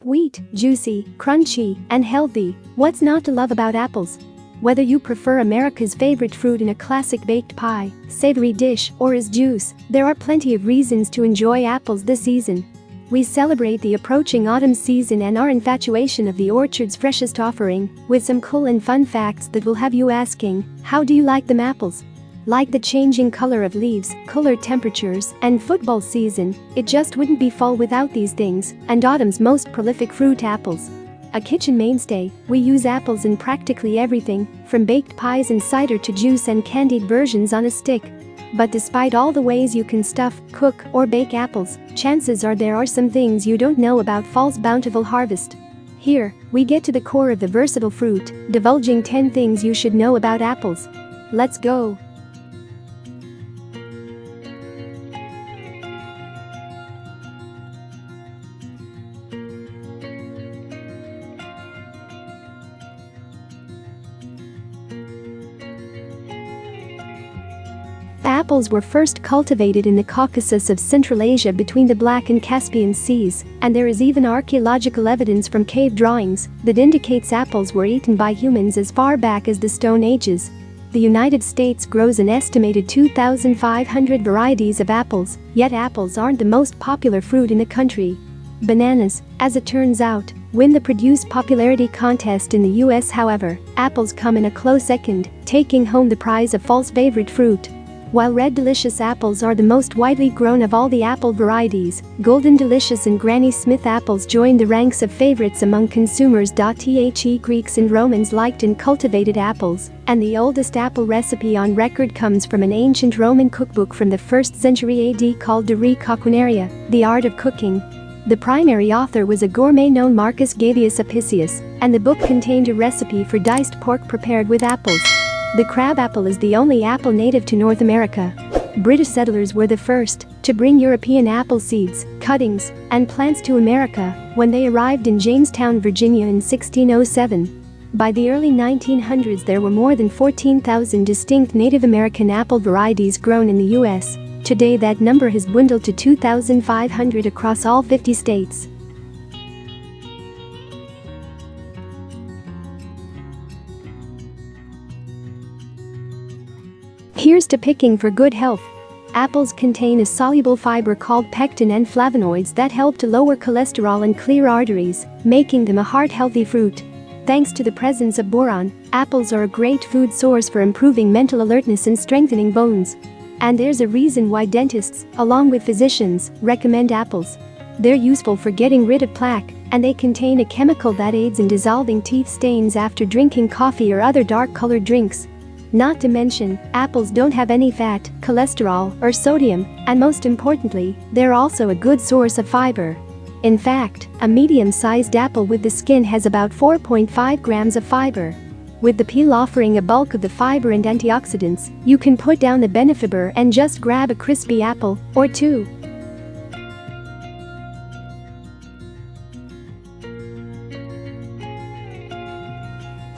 Sweet, juicy, crunchy, and healthy. What's not to love about apples? Whether you prefer America's favorite fruit in a classic baked pie, savory dish, or as juice, there are plenty of reasons to enjoy apples this season. We celebrate the approaching autumn season and our infatuation of the orchard's freshest offering, with some cool and fun facts that will have you asking, how do you like them apples? Like the changing color of leaves, cooler temperatures, and football season, it just wouldn't be fall without these things, and autumn's most prolific fruit, apples. A kitchen mainstay, we use apples in practically everything, from baked pies and cider to juice and candied versions on a stick. But despite all the ways you can stuff, cook, or bake apples, chances are there are some things you don't know about fall's bountiful harvest. Here, we get to the core of the versatile fruit, divulging 10 things you should know about apples. Let's go! Apples were first cultivated in the Caucasus of Central Asia between the Black and Caspian Seas, and there is even archaeological evidence from cave drawings that indicates apples were eaten by humans as far back as the Stone Ages. The United States grows an estimated 2,500 varieties of apples, yet apples aren't the most popular fruit in the country. Bananas, as it turns out, win the produce popularity contest in the US. However, apples come in a close second, taking home the prize of fall's favorite fruit. While red delicious apples are the most widely grown of all the apple varieties, golden delicious and Granny Smith apples join the ranks of favorites among consumers. The Greeks and Romans liked and cultivated apples, and the oldest apple recipe on record comes from an ancient Roman cookbook from the 1st century AD called De Re Culinaria, The Art of Cooking. The primary author was a gourmet known Marcus Gavius Apicius, and the book contained a recipe for diced pork prepared with apples. The crabapple is the only apple native to North America. British settlers were the first to bring European apple seeds, cuttings, and plants to America when they arrived in Jamestown, Virginia in 1607. By the early 1900s, there were more than 14,000 distinct Native American apple varieties grown in the U.S. Today that number has dwindled to 2,500 across all 50 states. Here's to picking for good health. Apples contain a soluble fiber called pectin and flavonoids that help to lower cholesterol and clear arteries, making them a heart-healthy fruit. Thanks to the presence of boron, apples are a great food source for improving mental alertness and strengthening bones. And there's a reason why dentists, along with physicians, recommend apples. They're useful for getting rid of plaque, and they contain a chemical that aids in dissolving teeth stains after drinking coffee or other dark-colored drinks. Not to mention, apples don't have any fat, cholesterol, or sodium, and most importantly, they're also a good source of fiber. In fact, a medium-sized apple with the skin has about 4.5 grams of fiber. With the peel offering a bulk of the fiber and antioxidants, you can put down the benefiber and just grab a crispy apple or two.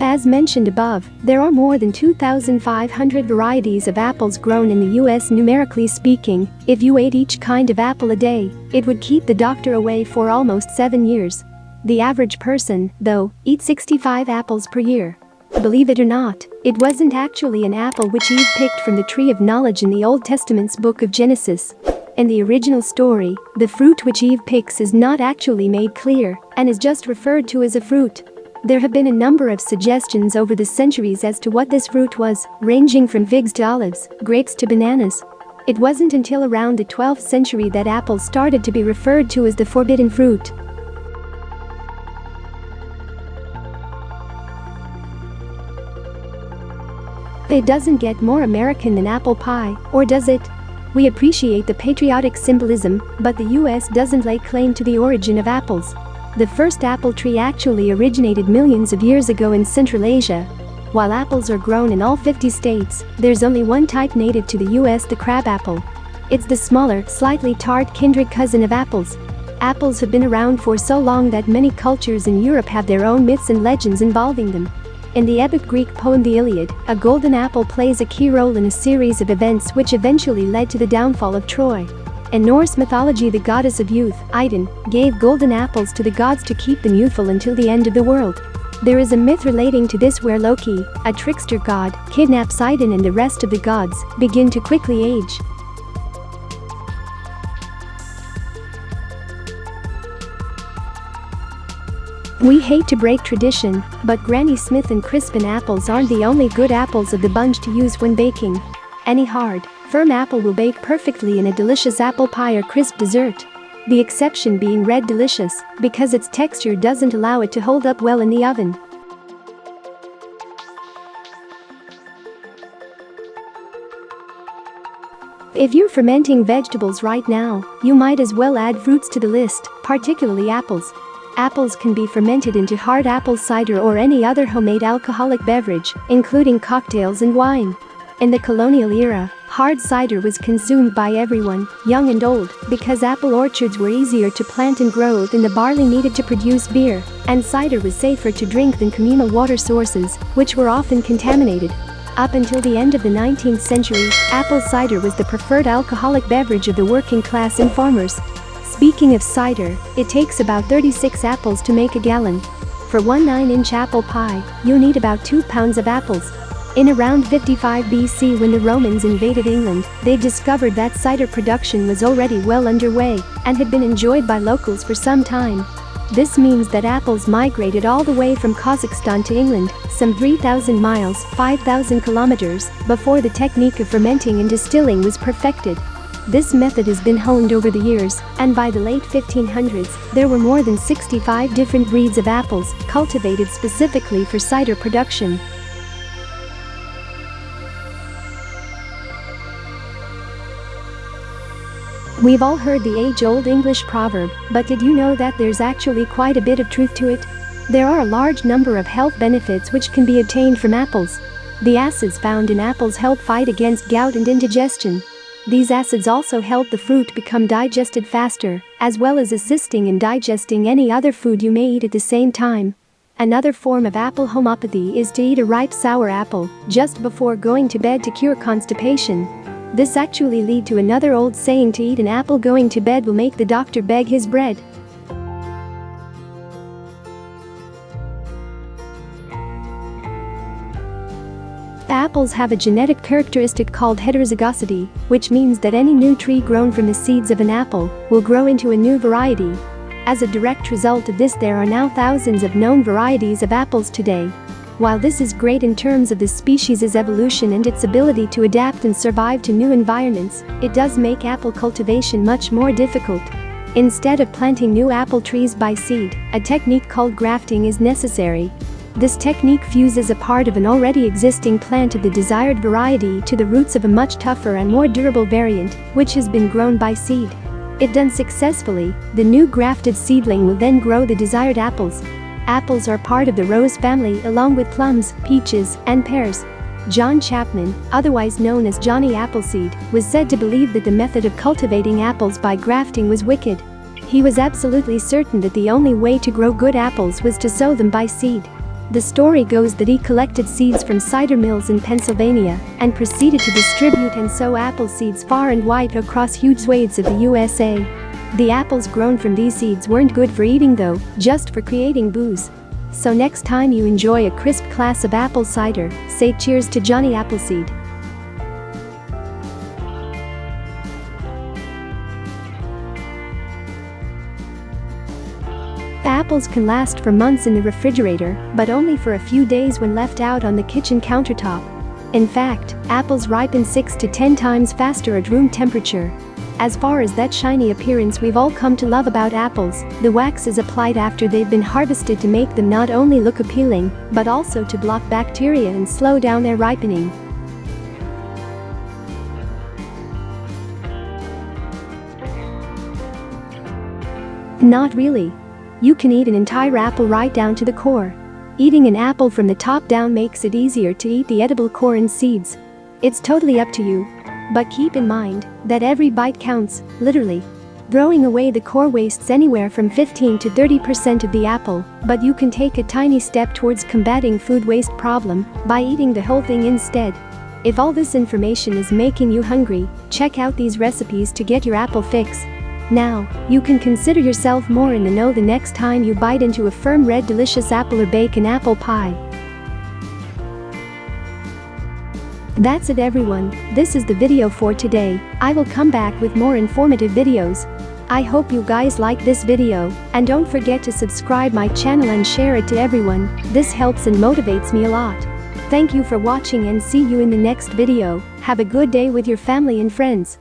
As mentioned above, there are more than 2,500 varieties of apples grown in the US. Numerically speaking, if you ate each kind of apple a day, it would keep the doctor away for almost 7 years. The average person, though, eats 65 apples per year. Believe it or not, it wasn't actually an apple which Eve picked from the tree of knowledge in the Old Testament's book of Genesis. In the original story, the fruit which Eve picks is not actually made clear and is just referred to as a fruit. There have been a number of suggestions over the centuries as to what this fruit was, ranging from figs to olives, grapes to bananas. It wasn't until around the 12th century that apples started to be referred to as the forbidden fruit. It doesn't get more American than apple pie, or does it? We appreciate the patriotic symbolism, but the US doesn't lay claim to the origin of apples. The first apple tree actually originated millions of years ago in Central Asia. While apples are grown in all 50 states, there's only one type native to the US, the crabapple. It's the smaller, slightly tart kindred cousin of apples. Apples have been around for so long that many cultures in Europe have their own myths and legends involving them. In the epic Greek poem The Iliad, a golden apple plays a key role in a series of events which eventually led to the downfall of Troy. In Norse mythology, the goddess of youth, Idun, gave golden apples to the gods to keep them youthful until the end of the world. There is a myth relating to this where Loki, a trickster god, kidnaps Idun and the rest of the gods begin to quickly age. We hate to break tradition, but Granny Smith and Crispin apples aren't the only good apples of the bunch to use when baking. Any hard, firm apple will bake perfectly in a delicious apple pie or crisp dessert. The exception being Red Delicious, because its texture doesn't allow it to hold up well in the oven. If you're fermenting vegetables right now, you might as well add fruits to the list, particularly apples. Apples can be fermented into hard apple cider or any other homemade alcoholic beverage, including cocktails and wine. In the colonial era, hard cider was consumed by everyone, young and old, because apple orchards were easier to plant and grow than the barley needed to produce beer, and cider was safer to drink than communal water sources, which were often contaminated. Up until the end of the 19th century, apple cider was the preferred alcoholic beverage of the working class and farmers. Speaking of cider, it takes about 36 apples to make a gallon. For one 9-inch apple pie, you need about 2 pounds of apples. In around 55 BC, when the Romans invaded England, they discovered that cider production was already well underway and had been enjoyed by locals for some time. This means that apples migrated all the way from Kazakhstan to England, some 3,000 miles (5,000 kilometers), before the technique of fermenting and distilling was perfected. This method has been honed over the years, and by the late 1500s, there were more than 65 different breeds of apples cultivated specifically for cider production. We've all heard the age-old English proverb, but did you know that there's actually quite a bit of truth to it? There are a large number of health benefits which can be obtained from apples. The acids found in apples help fight against gout and indigestion. These acids also help the fruit become digested faster, as well as assisting in digesting any other food you may eat at the same time. Another form of apple homeopathy is to eat a ripe sour apple just before going to bed to cure constipation. This actually leads to another old saying: to eat an apple going to bed will make the doctor beg his bread. Apples have a genetic characteristic called heterozygosity, which means that any new tree grown from the seeds of an apple will grow into a new variety. As a direct result of this, there are now thousands of known varieties of apples today. While this is great in terms of the species' evolution and its ability to adapt and survive to new environments, it does make apple cultivation much more difficult. Instead of planting new apple trees by seed, a technique called grafting is necessary. This technique fuses a part of an already existing plant of the desired variety to the roots of a much tougher and more durable variant, which has been grown by seed. If done successfully, the new grafted seedling will then grow the desired apples. Apples are part of the rose family along with plums, peaches, and pears. John Chapman, otherwise known as Johnny Appleseed, was said to believe that the method of cultivating apples by grafting was wicked. He was absolutely certain that the only way to grow good apples was to sow them by seed. The story goes that he collected seeds from cider mills in Pennsylvania and proceeded to distribute and sow apple seeds far and wide across huge swathes of the USA. The apples grown from these seeds weren't good for eating though, just for creating booze. So next time you enjoy a crisp glass of apple cider, say cheers to Johnny Appleseed. Apples can last for months in the refrigerator, but only for a few days when left out on the kitchen countertop. In fact, apples ripen 6 to 10 times faster at room temperature. As far as that shiny appearance we've all come to love about apples, the wax is applied after they've been harvested to make them not only look appealing, but also to block bacteria and slow down their ripening. Not really. You can eat an entire apple right down to the core. Eating an apple from the top down makes it easier to eat the edible core and seeds. It's totally up to you. But keep in mind that every bite counts, literally. Throwing away the core wastes anywhere from 15 to 30% of the apple, but you can take a tiny step towards combating food waste problem by eating the whole thing instead. If all this information is making you hungry, check out these recipes to get your apple fix. Now, you can consider yourself more in the know the next time you bite into a firm red delicious apple or bake an apple pie. That's it everyone, this is the video for today. I will come back with more informative videos. I hope you guys like this video, and don't forget to subscribe my channel and share it to everyone, this helps and motivates me a lot. Thank you for watching and see you in the next video. Have a good day with your family and friends.